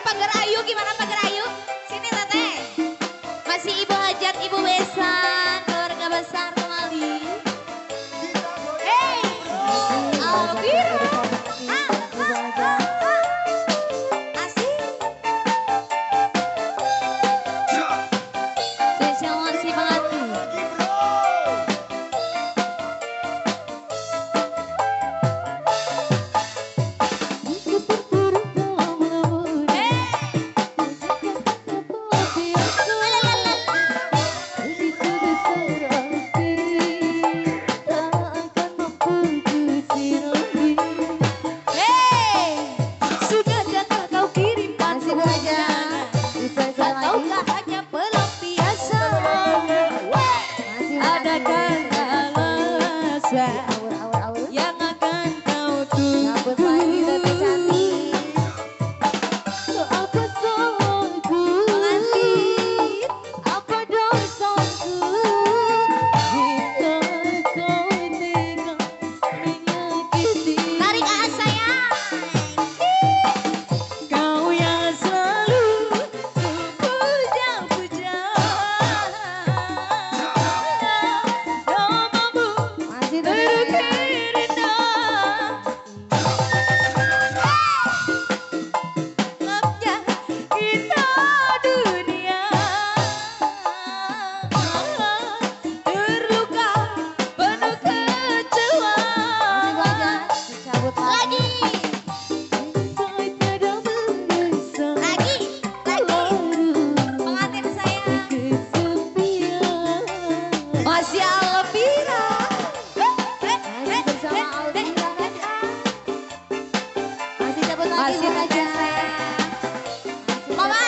Pagerayu gimana Pagerayu? Sini Teteh. Masih Ibu Hajat, Ibu Besan, keluarga besar kembali. Hey, Alvira. Asik. Spesial masih pengantin. Yang akan kau tunggu. Apa salahku, apa dosaku, jika kau tega menyakiti. Tarik sayang. Kau yang selalu puja-puja namamu terukir. Masih Alvira. Masih cabut lagi aja. Mama.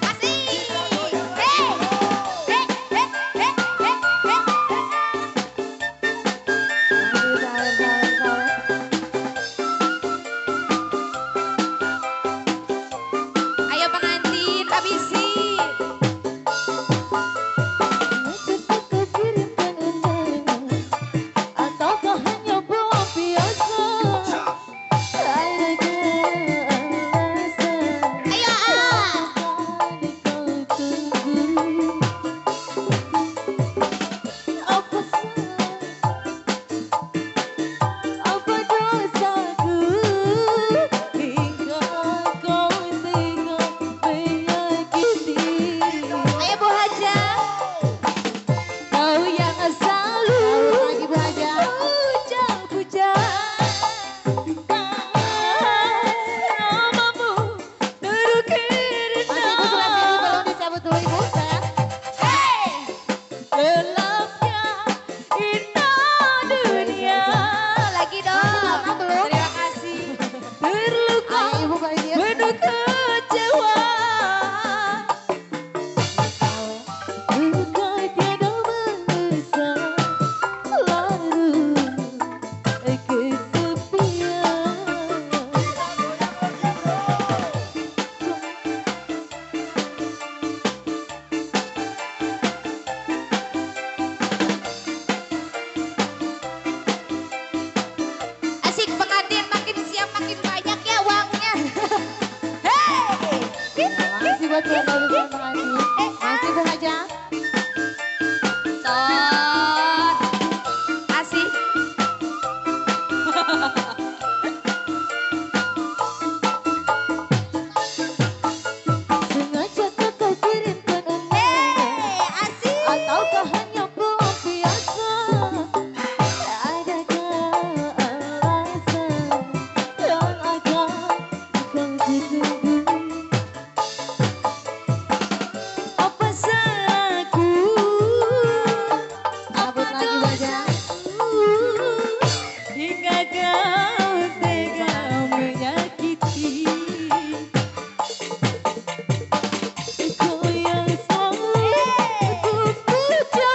Asik. Ayo pengantin habisi. Ataukah hanya pelampiasan? Ayo apa dosaku hingga kau tega menyakiti. Ayo Bu Haja. Kau yang selalu puja-puja namamu terukir. Belum dicabut dulu Ibu. Hey, gelapnya indah dunia. Lagi dong. Terima kasih. Terluka penuh kecewa. Bukan tiada manusia larut kesepian. Asik pengantin makin siap makin banyak ya uangnya. Hey, Masih buat keluarga pengantin. Masih Bu Haja. Son. Asik. Sengaja kau kirimkan Hey, asik. ataukah hanya pelampiasan? Adakah alasan yang akan kau tunggu? Apa salahku? Cabut lagi Bu Haja. Hingga kau tega menyakiti. Kau yang selalu puja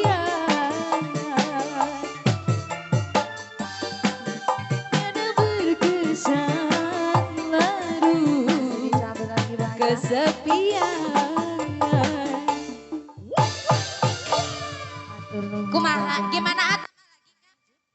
kesepian karena berkesan larut kesepian. Kumaha gimana